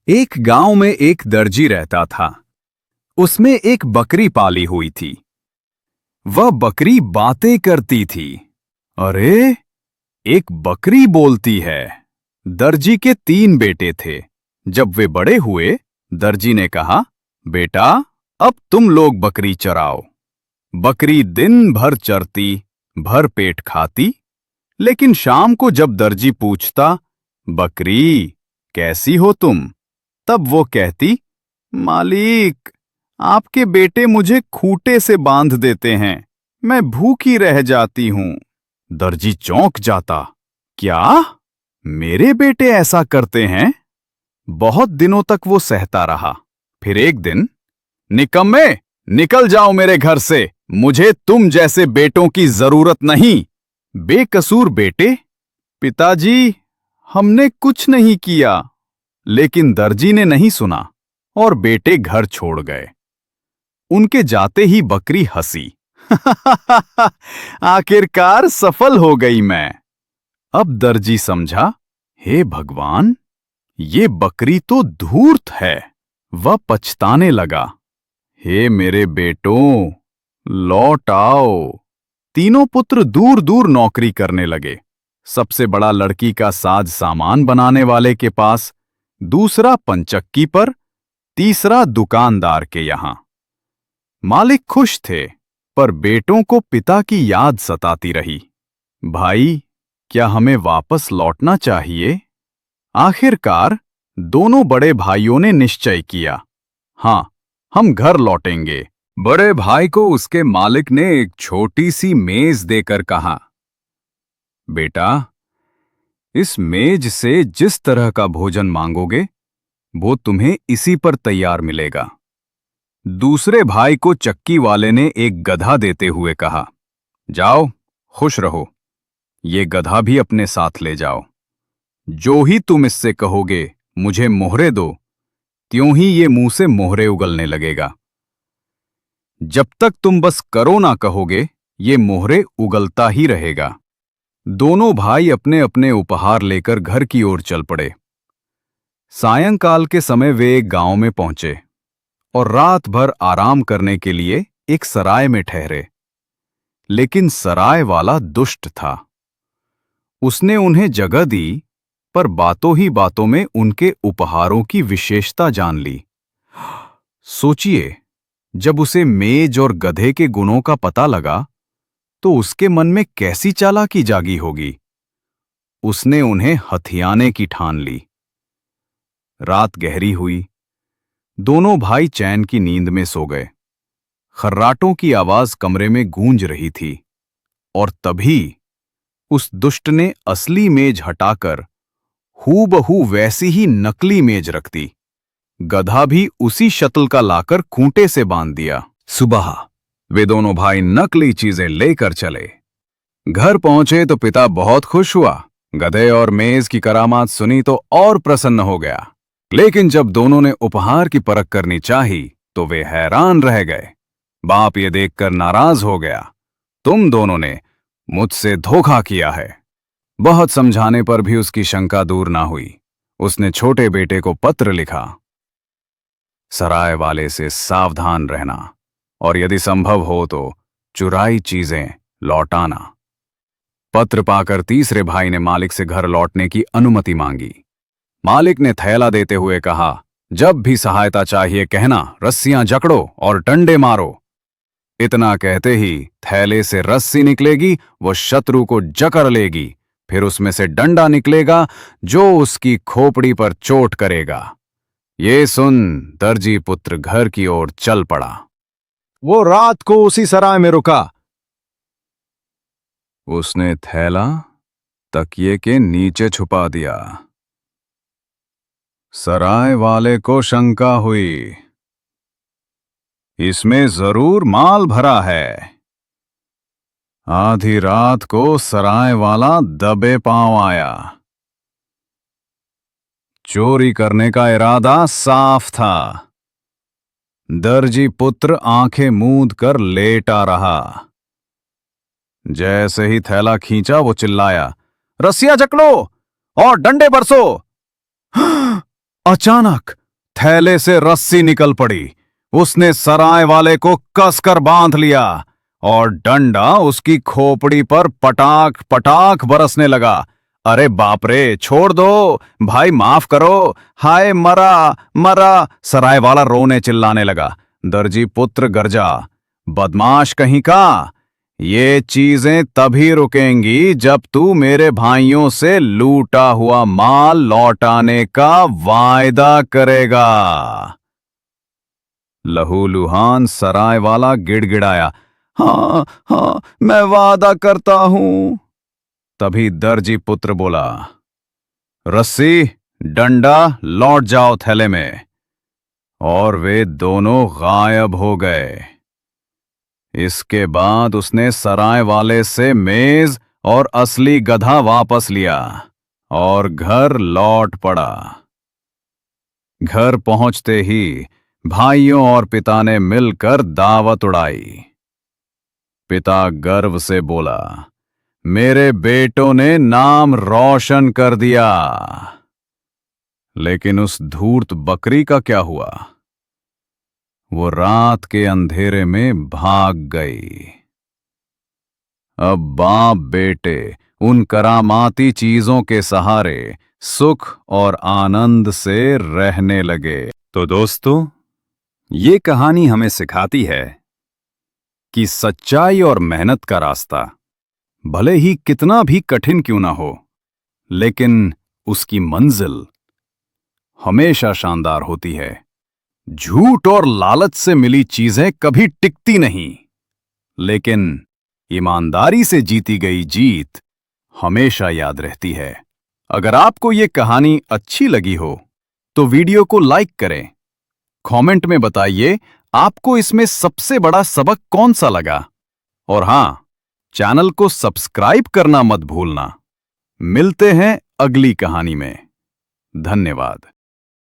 एक गांव में एक दर्जी रहता था। उसमें एक बकरी पाली हुई थी। वह बकरी बातें करती थी। अरे, एक बकरी बोलती है। दर्जी के 3 बेटे थे। जब वे बड़े हुए, दर्जी ने कहा, बेटा, अब तुम लोग बकरी चराओ। बकरी दिन भर चरती, भर पेट खाती। लेकिन शाम को जब दर्जी पूछता, बकरी, कैसी हो तुम? तब वो कहती, मालिक, आपके बेटे मुझे खूंटे से बांध देते हैं। मैं भूखी रह जाती हूं। दर्जी चौंक जाता। क्या? मेरे बेटे ऐसा करते हैं? बहुत दिनों तक वो सहता रहा। फिर एक दिन, निकम्मे, निकल जाओ मेरे घर से। मुझे तुम जैसे बेटों की जरूरत नहीं। बेकसूर बेटे, पिताजी, हमने कुछ नहीं किया। लेकिन दर्जी ने नहीं सुना और बेटे घर छोड़ गए। उनके जाते ही बकरी हंसी। आखिरकार सफल हो गई मैं। अब दर्जी समझा, हे भगवान, ये बकरी तो धूर्त है। वह पछताने लगा। हे मेरे बेटों, लौट आओ। तीनों पुत्र दूर दूर नौकरी करने लगे। सबसे बड़ा लड़की का साज सामान बनाने वाले के पास, दूसरा पंचक्की पर, तीसरा दुकानदार के यहां। मालिक खुश थे, पर बेटों को पिता की याद सताती रही। भाई, क्या हमें वापस लौटना चाहिए? आखिरकार दोनों बड़े भाइयों ने निश्चय किया, हां, हम घर लौटेंगे। बड़े भाई को उसके मालिक ने एक छोटी सी मेज देकर कहा, बेटा, इस मेज से जिस तरह का भोजन मांगोगे, वो तुम्हें इसी पर तैयार मिलेगा। दूसरे भाई को चक्की वाले ने एक गधा देते हुए कहा, जाओ, खुश रहो। ये गधा भी अपने साथ ले जाओ। जो ही तुम इससे कहोगे, मुझे मोहरे दो, त्यों ही ये मुंह से मोहरे उगलने लगेगा। जब तक तुम बस करो ना कहोगे, ये मोहरे उगलता ही रहेगा। दोनों भाई अपने अपने उपहार लेकर घर की ओर चल पड़े। सायंकाल के समय वे एक गांव में पहुंचे और रात भर आराम करने के लिए एक सराय में ठहरे। लेकिन सराय वाला दुष्ट था। उसने उन्हें जगह दी, पर बातों ही बातों में उनके उपहारों की विशेषता जान ली। सोचिए, जब उसे मेज और गधे के गुणों का पता लगा, तो उसके मन में कैसी चालाकी जागी होगी। उसने उन्हें हथियाने की ठान ली। रात गहरी हुई। दोनों भाई चैन की नींद में सो गए। खर्राटों की आवाज कमरे में गूंज रही थी, और तभी उस दुष्ट ने असली मेज हटाकर हूबहू वैसी ही नकली मेज रख दी। गधा भी उसी शत्ल का लाकर खूंटे से बांध दिया। सुबह वे दोनों भाई नकली चीजें लेकर चले। घर पहुंचे तो पिता बहुत खुश हुआ। गधे और मेज की करामात सुनी तो और प्रसन्न हो गया। लेकिन जब दोनों ने उपहार की परख करनी चाही, तो वे हैरान रह गए। बाप ये देखकर नाराज हो गया, तुम दोनों ने मुझसे धोखा किया है। बहुत समझाने पर भी उसकी शंका दूर ना हुई। उसने छोटे बेटे को पत्र लिखा, सराय वाले से सावधान रहना, और यदि संभव हो तो चुराई चीजें लौटाना। पत्र पाकर तीसरे भाई ने मालिक से घर लौटने की अनुमति मांगी। मालिक ने थैला देते हुए कहा, जब भी सहायता चाहिए कहना, रस्सियां जकड़ो और डंडे मारो। इतना कहते ही थैले से रस्सी निकलेगी, वो शत्रु को जकड़ लेगी। फिर उसमें से डंडा निकलेगा, जो उसकी खोपड़ी पर चोट करेगा। ये सुन दर्जी पुत्र घर की ओर चल पड़ा। वो रात को उसी सराय में रुका। उसने थैला तकिए के नीचे छुपा दिया। सराय वाले को शंका हुई, इसमें जरूर माल भरा है। आधी रात को सराय वाला दबे पांव आया। चोरी करने का इरादा साफ था। दर्जी पुत्र आंखें मूंद कर लेटा रहा। जैसे ही थैला खींचा, वो चिल्लाया, रस्सियां जकड़ो और डंडे बरसो। अचानक थैले से रस्सी निकल पड़ी। उसने सराय वाले को कसकर बांध लिया और डंडा उसकी खोपड़ी पर पटाख पटाख बरसने लगा। अरे बाप रे, छोड़ दो भाई, माफ करो, हाय मरा मरा, सराय वाला रोने चिल्लाने लगा। दर्जी पुत्र गरजा, बदमाश कहीं का, ये चीजें तभी रुकेंगी जब तू मेरे भाइयों से लूटा हुआ माल लौटाने का वायदा करेगा। लहूलुहान सराय वाला गिड़गिड़ाया, हाँ हाँ, मैं वादा करता हूं। तभी दर्जी पुत्र बोला, रस्सी डंडा लौट जाओ थैले में। और वे दोनों गायब हो गए। इसके बाद उसने सराय वाले से मेज और असली गधा वापस लिया और घर लौट पड़ा। घर पहुंचते ही भाइयों और पिता ने मिलकर दावत उड़ाई। पिता गर्व से बोला, मेरे बेटों ने नाम रोशन कर दिया। लेकिन उस धूर्त बकरी का क्या हुआ? वो रात के अंधेरे में भाग गई। अब बाप बेटे उन करामाती चीजों के सहारे सुख और आनंद से रहने लगे। तो दोस्तों, ये कहानी हमें सिखाती है कि सच्चाई और मेहनत का रास्ता भले ही कितना भी कठिन क्यों ना हो, लेकिन उसकी मंजिल हमेशा शानदार होती है। झूठ और लालच से मिली चीजें कभी टिकती नहीं, लेकिन ईमानदारी से जीती गई जीत हमेशा याद रहती है। अगर आपको ये कहानी अच्छी लगी हो तो वीडियो को लाइक करें। कमेंट में बताइए आपको इसमें सबसे बड़ा सबक कौन सा लगा। और हां, चैनल को सब्सक्राइब करना मत भूलना। मिलते हैं अगली कहानी में। धन्यवाद।